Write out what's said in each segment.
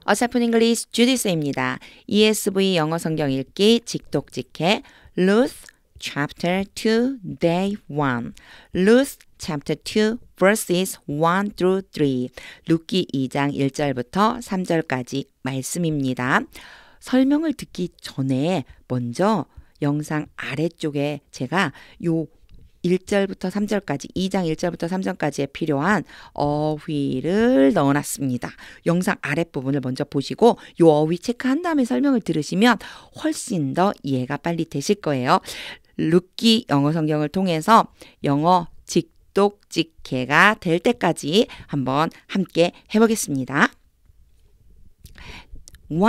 어설픈 잉글리시 주디스입니다. ESV 영어 성경 읽기 직독직해 Ruth chapter 2 day 1 Ruth chapter 2 verses 1 through 3 룻기 2장 1절부터 3절까지 말씀입니다. 설명을 듣기 전에 먼저 영상 아래쪽에 제가 요 1절부터 3절까지 2장 1절부터 3절까지에 필요한 어휘를 넣어놨습니다. 영상 아랫부분을 먼저 보시고 요 어휘 체크한 다음에 설명을 들으시면 훨씬 더 이해가 빨리 되실 거예요. 룻기 영어 성경을 통해서 영어 직독직해가 될 때까지 한번 함께 해보겠습니다. 1.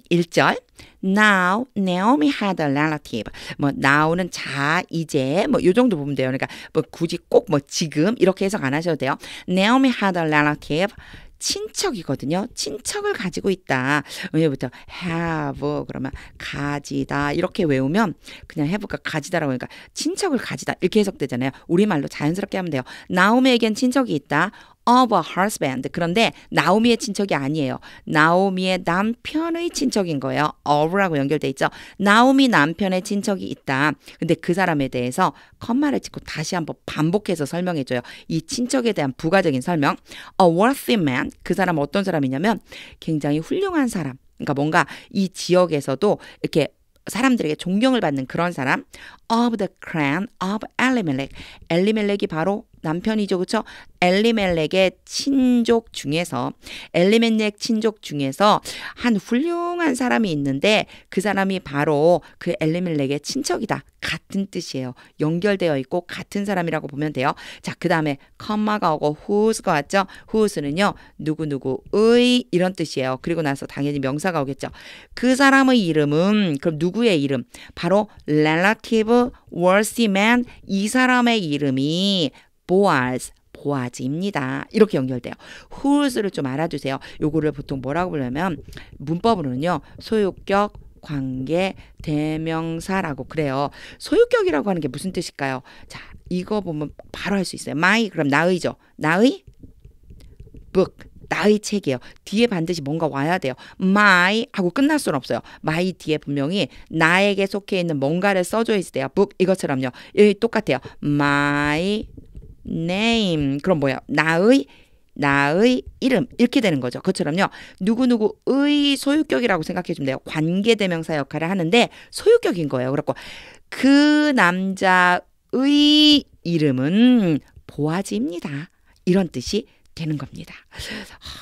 1절 Now Naomi had a relative. now는 자, 이제 요 정도 보면 돼요. 그러니까 굳이 꼭 지금 이렇게 해석 안 하셔도 돼요. Naomi had a relative. 친척이거든요. 친척을 가지고 있다. 여기부터 have 그러면 가지다 이렇게 외우면 그냥 have가 가지다라고 하니까 친척을 가지다 이렇게 해석되잖아요. 우리말로 자연스럽게 하면 돼요. 나오미에겐 친척이 있다. of a husband. 그런데 나오미의 친척이 아니에요. 나오미의 남편의 친척인 거예요. of라고 연결돼 있죠. 나오미 남편의 친척이 있다. 근데 그 사람에 대해서 컴마를 찍고 다시 한번 반복해서 설명해줘요. 이 친척에 대한 부가적인 설명. A worthy man. 그 사람은 어떤 사람이냐면 굉장히 훌륭한 사람. 그러니까 뭔가 이 지역에서도 이렇게 사람들에게 존경을 받는 그런 사람. of the clan of Elimelech. 엘리멜렉이 바로 남편이죠. 그렇죠? 엘리멜렉의 친족 중에서 엘리멜렉 친족 중에서 한 훌륭한 사람이 있는데 그 사람이 바로 그 엘리멜렉의 친척이다. 같은 뜻이에요. 연결되어 있고 같은 사람이라고 보면 돼요. 자, 그 다음에 컴마가 오고 whose가 왔죠. whose는요. 누구누구의 이런 뜻이에요. 그리고 나서 당연히 명사가 오겠죠. 그 사람의 이름은 그럼 누구의 이름? 바로 relative worthy man. 이 사람의 이름이 보아즈, 보아즈입니다. 이렇게 연결돼요. whose를 좀 알아두세요. 요거를 보통 뭐라고 부르냐면 문법으로는요. 소유격, 관계, 대명사라고 그래요. 소유격이라고 하는 게 무슨 뜻일까요? 자, 이거 보면 바로 할 수 있어요. my 그럼 나의죠. 나의 book. 나의 책이에요. 뒤에 반드시 뭔가 와야 돼요. my 하고 끝날 수는 없어요. my 뒤에 분명히 나에게 속해 있는 뭔가를 써줘 있어야 돼요. book 이것처럼요. 여기 똑같아요. my name. 그럼 뭐야? 나의 이름 이렇게 되는 거죠. 그것처럼요. 누구누구의 소유격이라고 생각해 주면 돼요. 관계대명사 역할을 하는데 소유격인 거예요. 그렇고 그 남자의 이름은 보아즈입니다. 이런 뜻이 되는 겁니다.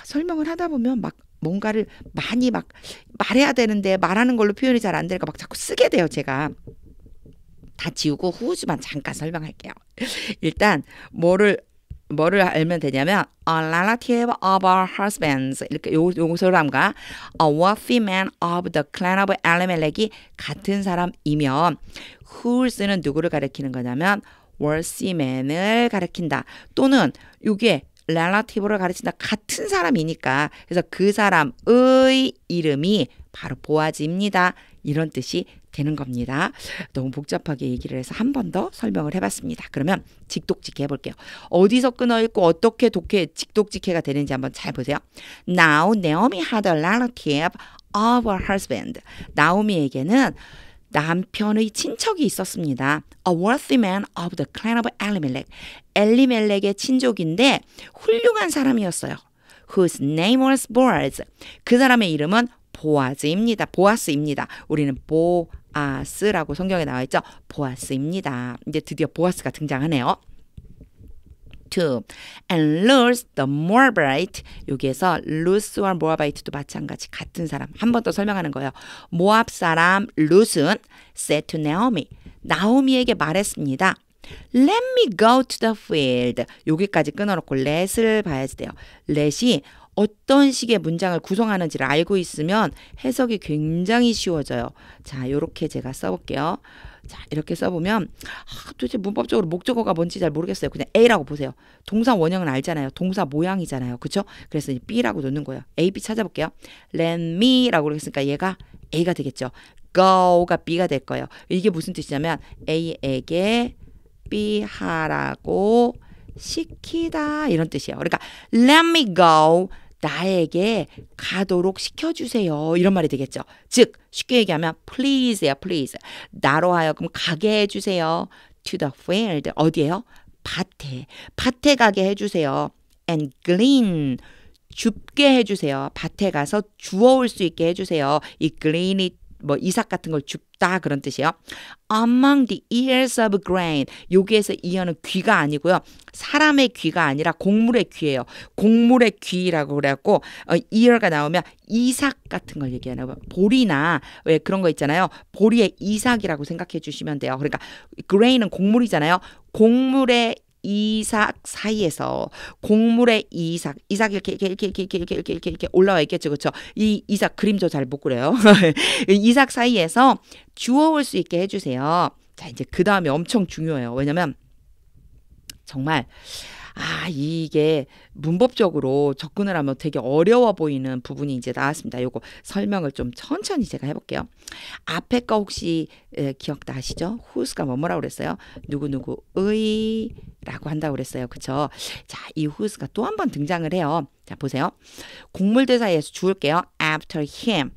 설명을 하다 보면 뭔가를 많이 말해야 되는데 말하는 걸로 표현이 잘 안 되니까 자꾸 쓰게 돼요. 제가. 다 지우고 후즈만 잠깐 설명할게요. 일단 뭐를 알면 되냐면 a relative of our husbands 이렇게 요 사람과 a worthy man of the clan of Elimelech이 같은 사람이면 whose는 누구를 가리키는 거냐면 worthy man을 가리킨다. 또는 이게 relative를 가르친다. 같은 사람이니까 그래서 그 사람의 이름이 바로 보아즈입니다. 이런 뜻이 되는 겁니다. 너무 복잡하게 얘기를 해서 한 번 더 설명을 해봤습니다. 그러면 직독직해 해볼게요. 어디서 끊어있고 어떻게 직독직해가 되는지 한번 잘 보세요. Now Naomi had a relative of her husband. 나오미에게는 남편의 친척이 있었습니다. A worthy man of the clan of Elimelech. 엘리멜렉의 친족인데 훌륭한 사람이었어요. Whose name was Boaz. 그 사람의 이름은 보아즈입니다. 보아스입니다. 우리는 보아스라고 성경에 나와 있죠. 보아스입니다. 이제 드디어 보아스가 등장하네요. 2. And Ruth the Moabite. 여기에서 루스와 모아바이트도 마찬가지 같은 사람. 한 번 더 설명하는 거예요. 모압 사람 룻은 said to Naomi. 나오미에게 말했습니다. Let me go to the field. 여기까지 끊어놓고 let을 봐야지 돼요. let이 어떤 식의 문장을 구성하는지를 알고 있으면 해석이 굉장히 쉬워져요. 자, 요렇게 제가 써볼게요. 자, 이렇게 써보면 도대체 문법적으로 목적어가 뭔지 잘 모르겠어요. 그냥 A라고 보세요. 동사 원형은 알잖아요. 동사 모양이잖아요. 그렇죠? 그래서 이제 B라고 놓는 거예요. A, B 찾아볼게요. Let me라고 그랬으니까 얘가 A가 되겠죠. go가 B가 될 거예요. 이게 무슨 뜻이냐면 A에게 B 하라고 시키다 이런 뜻이에요. 그러니까 let me go 나에게 가도록 시켜주세요. 이런 말이 되겠죠. 즉 쉽게 얘기하면 please예요. please. 나로 하여금 가게 해주세요. to the field. 어디예요? 밭에 가게 해주세요. and glean. 줍게 해주세요. 밭에 가서 주워올 수 있게 해주세요. 이 glean이 뭐 이삭 같은 걸 줍다 그런 뜻이에요. Among the ears of grain. 여기에서 ear는 귀가 아니고요. 사람의 귀가 아니라 곡물의 귀예요. 곡물의 귀라고 그래갖고 ear가 나오면 이삭 같은 걸 얘기하는 보리나 왜 그런 거 있잖아요. 보리의 이삭이라고 생각해 주시면 돼요. 그러니까 grain은 곡물이잖아요. 곡물의 이삭 사이에서 곡물의 이삭 이렇게 올라와 있겠죠. 그렇죠? 이 이삭 그림도 잘 못 그려요. 이삭 사이에서 주워올 수 있게 해주세요. 자, 이제 그 다음에 엄청 중요해요. 왜냐면 정말 이게 문법적으로 접근을 하면 되게 어려워 보이는 부분이 이제 나왔습니다. 요거 설명을 좀 천천히 제가 해볼게요. 앞에 거 혹시 기억 나시죠? who's가 뭐라고 그랬어요? 누구누구의 라고 한다고 그랬어요. 그쵸? 자, 이 who's가 또 한 번 등장을 해요. 자, 보세요. 곡물대사에서 주울게요. after him.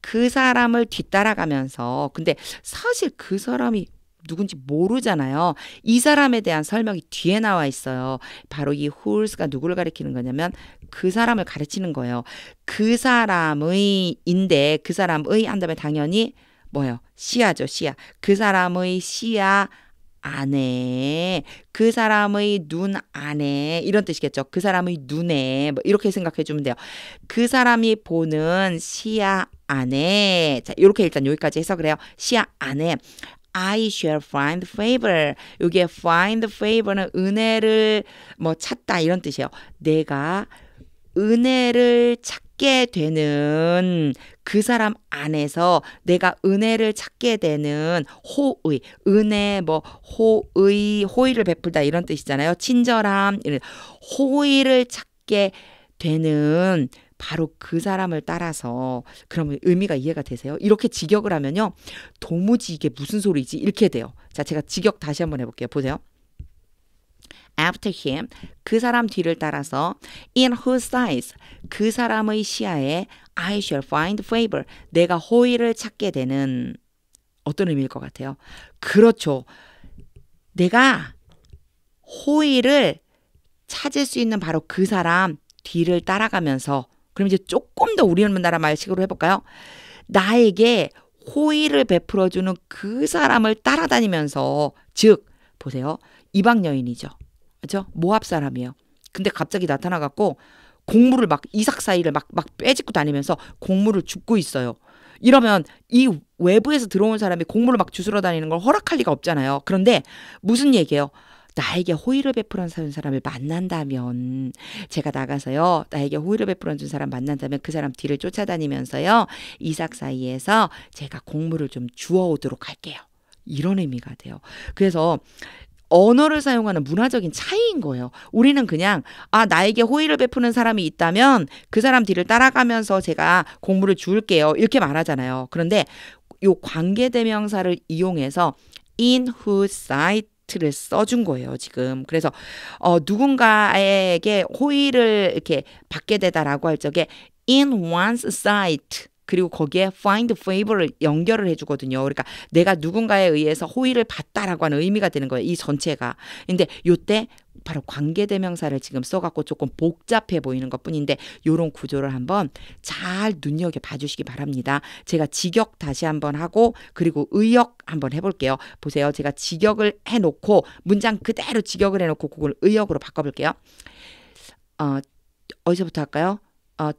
그 사람을 뒤따라가면서 근데 사실 그 사람이 누군지 모르잖아요. 이 사람에 대한 설명이 뒤에 나와 있어요. 바로 이 who's가 누구를 가리키는 거냐면 그 사람을 가르치는 거예요. 그 사람의인데 그 사람의 한다면 당연히 뭐예요? 시야죠. 시야. 그 사람의 시야 안에 그 사람의 눈 안에 이런 뜻이겠죠. 그 사람의 눈에 뭐 이렇게 생각해 주면 돼요. 그 사람이 보는 시야 안에 자 이렇게 일단 여기까지 해석을 해요. 시야 안에 I shall find favor. 여기에 find favor는 은혜를 뭐 찾다 이런 뜻이에요. 내가 은혜를 찾게 되는 그 사람 안에서 내가 은혜를 찾게 되는 호의, 은혜 뭐 호의를 베풀다 이런 뜻이잖아요. 친절함, 호의를 찾게 되는 바로 그 사람을 따라서 그러면 의미가 이해가 되세요? 이렇게 직역을 하면요. 도무지 이게 무슨 소리지? 이렇게 돼요. 자, 제가 직역 다시 한번 해볼게요. 보세요. After him, 그 사람 뒤를 따라서 in whose eyes, 그 사람의 시야에 I shall find favor, 내가 호의를 찾게 되는 어떤 의미일 것 같아요? 그렇죠. 내가 호의를 찾을 수 있는 바로 그 사람 뒤를 따라가면서 그럼 이제 조금 더 우리나라 말식으로 해볼까요? 나에게 호의를 베풀어주는 그 사람을 따라다니면서 즉 보세요. 이방 여인이죠. 그렇죠? 모압 사람이에요. 근데 갑자기 나타나갖고 곡물을 막 이삭 사이를 막 빼짓고 다니면서 곡물을 줍고 있어요. 이러면 이 외부에서 들어온 사람이 곡물을 막 주스러 다니는 걸 허락할 리가 없잖아요. 그런데 무슨 얘기예요? 나에게 호의를 베풀어 준 사람을 만난다면 제가 나가서요. 나에게 호의를 베풀어 준 사람 만난다면 그 사람 뒤를 쫓아다니면서요. 이삭 사이에서 제가 곡물을 좀 주워오도록 할게요. 이런 의미가 돼요. 그래서 언어를 사용하는 문화적인 차이인 거예요. 우리는 그냥 나에게 호의를 베푸는 사람이 있다면 그 사람 뒤를 따라가면서 제가 곡물을 주울게요. 이렇게 말하잖아요. 그런데 요 관계대명사를 이용해서 in whose sight 를 써준 거예요, 지금. 그래서 누군가에게 호의를 이렇게 받게 되다라고 할 적에 in one's sight 그리고 거기에 find favor를 연결을 해주거든요. 그러니까 내가 누군가에 의해서 호의를 받다라고 하는 의미가 되는 거예요. 이 전체가. 근데 요때 바로 관계대명사를 지금 써갖고 조금 복잡해 보이는 것뿐인데 요런 구조를 한번 잘 눈여겨 봐주시기 바랍니다. 제가 직역 다시 한번 하고 그리고 의역 한번 해볼게요. 보세요. 제가 직역을 해놓고 문장 그대로 직역을 해놓고 그걸 의역으로 바꿔볼게요. 어디서부터 할까요?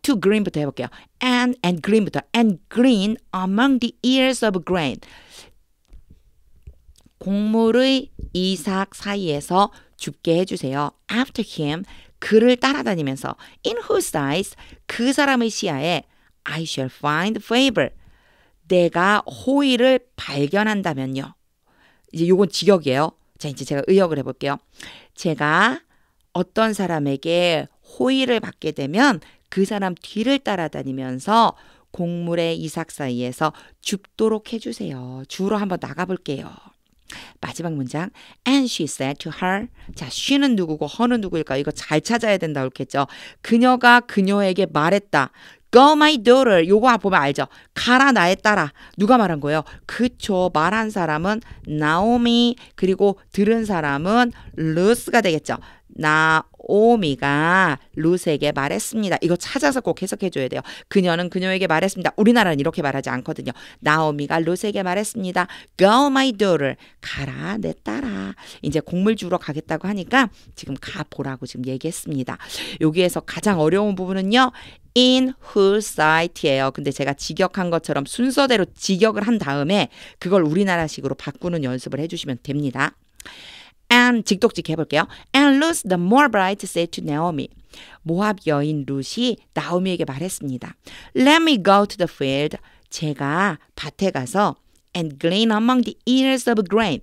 to green부터 해볼게요. and green부터. and green among the ears of grain. 곡물의 이삭 사이에서 줍게 해주세요. After him, 그를 따라다니면서 in whose eyes, 그 사람의 시야에 I shall find favor. 내가 호의를 발견한다면요. 이제 요건 직역이에요. 자, 이제 제가 의역을 해볼게요. 제가 어떤 사람에게 호의를 받게 되면 그 사람 뒤를 따라다니면서 곡물의 이삭 사이에서 줍도록 해주세요. 주로 한번 나가볼게요. 마지막 문장. And she said to her. 자, she는 누구고 her는 누구일까? 이거 잘 찾아야 된다 그랬겠죠. 그녀가 그녀에게 말했다. Go my daughter. 요거 보면 알죠? 가라 나의 딸아. 누가 말한 거예요? 그쵸. 말한 사람은 나오미 그리고 들은 사람은 루스가 되겠죠. 나오미가 루스에게 말했습니다. 이거 찾아서 꼭 해석해 줘야 돼요. 그녀는 그녀에게 말했습니다. 우리나라는 이렇게 말하지 않거든요. 나오미가 루스에게 말했습니다. Go my daughter. 가라 내 딸아. 이제 곡물 주러 가겠다고 하니까 지금 가보라고 지금 얘기했습니다. 여기에서 가장 어려운 부분은요. In whose sight예요. 근데 제가 직역한 것처럼 순서대로 직역을 한 다음에 그걸 우리나라식으로 바꾸는 연습을 해주시면 됩니다. And 직독직 해볼게요. And Ruth the Moabite said to Naomi. 모압 여인 룻이 나오미에게 말했습니다. Let me go to the field. 제가 밭에 가서 and glean among the ears of grain.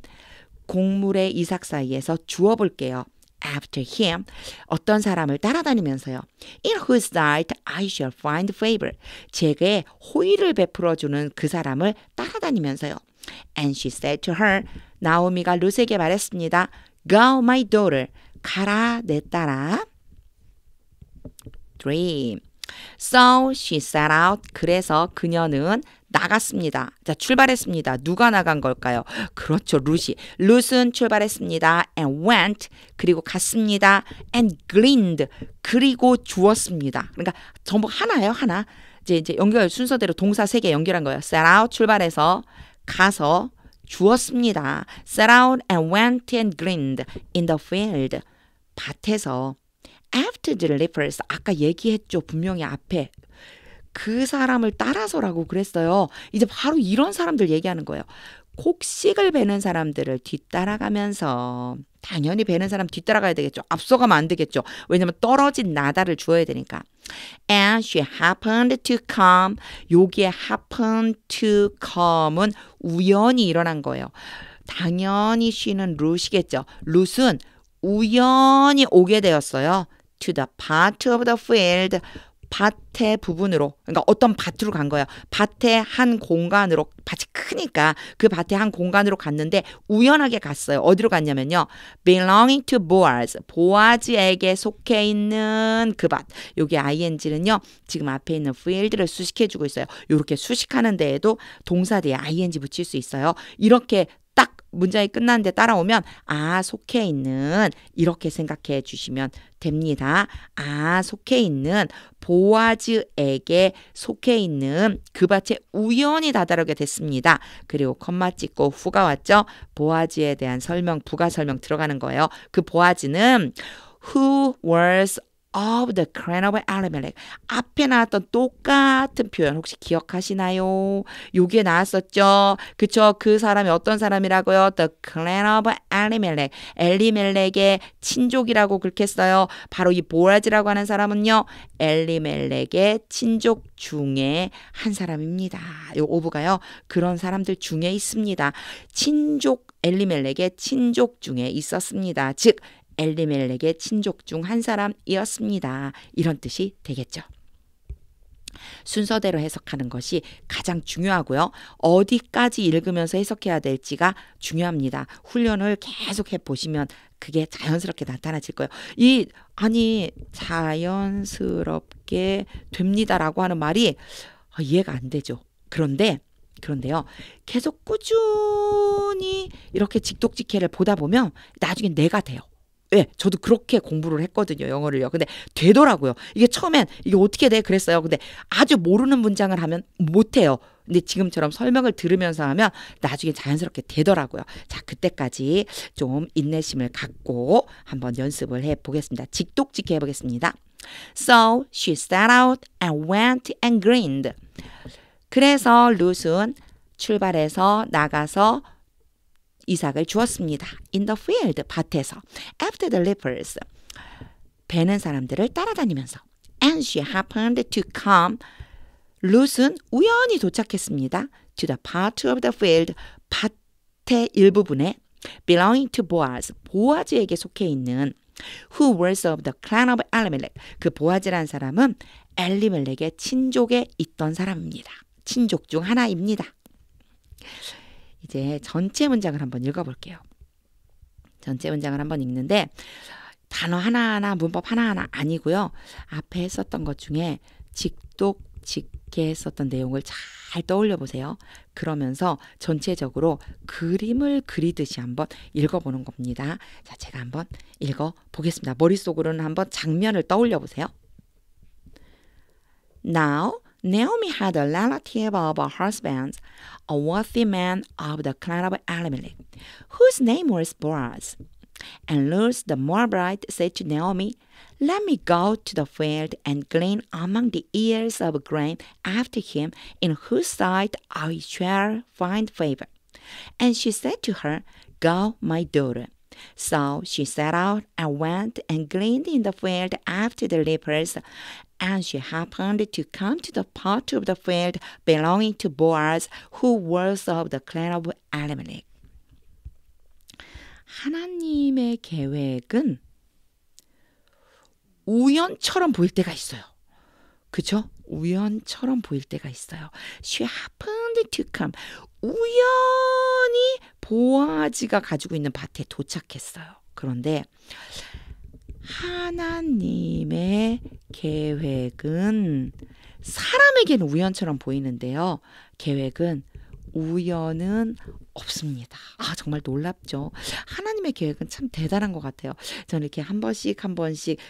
곡물의 이삭 사이에서 주워볼게요. After him, 어떤 사람을 따라다니면서요. In whose sight I shall find favor. 제게 호의를 베풀어주는 그 사람을 따라다니면서요. And she said to her, 나오미가 룻에게 말했습니다. Go my daughter. 가라 내 딸아. 3. So she set out. 그래서 그녀는 나갔습니다. 자, 출발했습니다. 누가 나간 걸까요? 그렇죠. 룻이. 룻은 출발했습니다. And went. 그리고 갔습니다. And gleaned. 그리고 주었습니다. 그러니까 전부 하나예요. 하나. 이제 연결 순서대로 동사 3개 연결한 거예요. set out 출발해서 가서 주었습니다. set out and went and gleaned in the field. 밭에서 after the reapers. 아까 얘기했죠. 분명히 앞에. 그 사람을 따라서라고 그랬어요. 이제 바로 이런 사람들 얘기하는 거예요. 곡식을 베는 사람들을 뒤따라가면서 당연히 베는 사람 뒤따라가야 되겠죠. 앞서가면 안 되겠죠. 왜냐면 떨어진 나다를 주어야 되니까. And she happened to come. 여기에 happen to come은 우연히 일어난 거예요. 당연히 she는 룻이겠죠. 룻은 우연히 오게 되었어요. To the part of the field. 밭의 부분으로, 그러니까 어떤 밭으로 간 거예요. 밭의 한 공간으로, 밭이 크니까 그 밭의 한 공간으로 갔는데 우연하게 갔어요. 어디로 갔냐면요. belonging to Boaz, 보아즈에게 속해 있는 그 밭. 여기 ing는요. 지금 앞에 있는 field를 수식해주고 있어요. 이렇게 수식하는 데에도 동사 뒤에 ing 붙일 수 있어요. 이렇게 딱 문장이 끝났는데 따라오면 아 속해 있는 이렇게 생각해 주시면 됩니다. 아 속해 있는 보아즈에게 속해 있는 그 밭에 우연히 다다르게 됐습니다. 그리고 컴마 찍고 후가 왔죠. 보아즈에 대한 설명 부가 설명 들어가는 거예요. 그 보아즈는 who was of the clan of Elimelech. 앞에 나왔던 똑같은 표현 혹시 기억하시나요? 요게 나왔었죠. 그쵸? 그 사람이 어떤 사람이라고요? The clan of Elimelech. 엘리멜렉의 친족이라고 긁혔어요. 바로 이 보아즈라고 하는 사람은요. 엘리멜렉의 친족 중에 한 사람입니다. 요 오브가요. 그런 사람들 중에 있습니다. 친족 엘리멜렉의 친족 중에 있었습니다. 즉 엘리멜렉의 친족 중 한 사람이었습니다. 이런 뜻이 되겠죠. 순서대로 해석하는 것이 가장 중요하고요. 어디까지 읽으면서 해석해야 될지가 중요합니다. 훈련을 계속 해보시면 그게 자연스럽게 나타나질 거예요. 아니 자연스럽게 됩니다라고 하는 말이 이해가 안 되죠. 그런데요. 계속 꾸준히 이렇게 직독직해를 보다 보면 나중에 내가 돼요. 네, 저도 그렇게 공부를 했거든요. 영어를요. 근데 되더라고요. 이게 처음엔 이게 어떻게 돼? 그랬어요. 근데 아주 모르는 문장을 하면 못해요. 근데 지금처럼 설명을 들으면서 하면 나중에 자연스럽게 되더라고요. 자, 그때까지 좀 인내심을 갖고 한번 연습을 해보겠습니다. 직독직해 해보겠습니다. So she set out and went and gleaned. 그래서 룻은 출발해서 나가서 이삭을 주었습니다. In the field, 밭에서. After the reapers, 베는 사람들을 따라다니면서. And she happened to come. 룻은 우연히 도착했습니다. To the part of the field, 밭의 일부분에 belonging to Boaz, 보아즈에게 속해 있는 who was of the clan of Elimelech. 그 보아즈라는 사람은 엘리멜렉의 친족에 있던 사람입니다. 친족 중 하나입니다. 이제 전체 문장을 한번 읽어볼게요. 전체 문장을 한번 읽는데 단어 하나하나 문법 하나하나 아니고요. 앞에 했었던 것 중에 직독직게 했었던 내용을 잘 떠올려 보세요. 그러면서 전체적으로 그림을 그리듯이 한번 읽어보는 겁니다. 자, 제가 한번 읽어보겠습니다. 머릿속으로는 한번 장면을 떠올려 보세요. Now, Naomi had a relative of her husband's, a wealthy man of the clan of Elimelech, whose name was Boaz. And Ruth the Moabite said to Naomi, "Let me go to the field and glean among the ears of grain after him, in whose sight I shall find favor." And she said to her, "Go, my daughter." So she set out and went and gleaned in the field after the reapers. And she happened to come to the part of the field belonging to Boaz, who was of the clan of Elimelech. 하나님의 계획은 우연처럼 보일 때가 있어요. 그죠? 우연처럼 보일 때가 있어요. She happened to come. 우연히 보아지가 가지고 있는 밭에 도착했어요. 그런데 하나님의 계획은 사람에게는 우연처럼 보이는데요. 계획은 우연은 없습니다. 아, 정말 놀랍죠. 하나님의 계획은 참 대단한 것 같아요. 저는 이렇게 한 번씩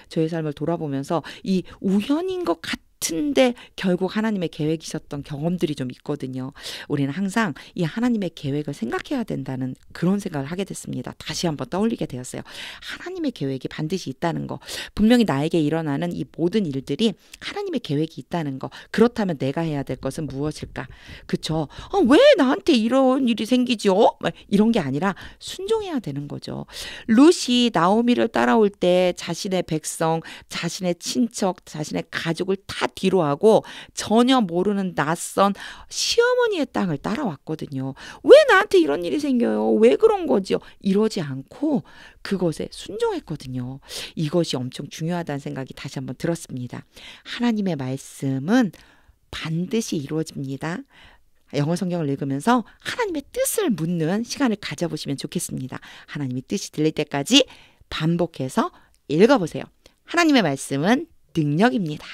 저의 삶을 돌아보면서 이 우연인 것 같은데 결국 하나님의 계획이셨던 경험들이 좀 있거든요. 우리는 항상 이 하나님의 계획을 생각해야 된다는 그런 생각을 하게 됐습니다. 다시 한번 떠올리게 되었어요. 하나님의 계획이 반드시 있다는 거. 분명히 나에게 일어나는 이 모든 일들이 하나님의 계획이 있다는 거. 그렇다면 내가 해야 될 것은 무엇일까? 그쵸? 왜 나한테 이런 일이 생기죠? 이런 게 아니라 순종해야 되는 거죠. 룻이 나오미를 따라올 때 자신의 백성, 자신의 친척, 자신의 가족을 다 뒤로 하고 전혀 모르는 낯선 시어머니의 땅을 따라왔거든요. 왜 나한테 이런 일이 생겨요? 왜 그런 거죠? 이러지 않고 그것에 순종했거든요. 이것이 엄청 중요하다는 생각이 다시 한번 들었습니다. 하나님의 말씀은 반드시 이루어집니다. 영어 성경을 읽으면서 하나님의 뜻을 묻는 시간을 가져보시면 좋겠습니다. 하나님의 뜻이 들릴 때까지 반복해서 읽어보세요. 하나님의 말씀은 능력입니다.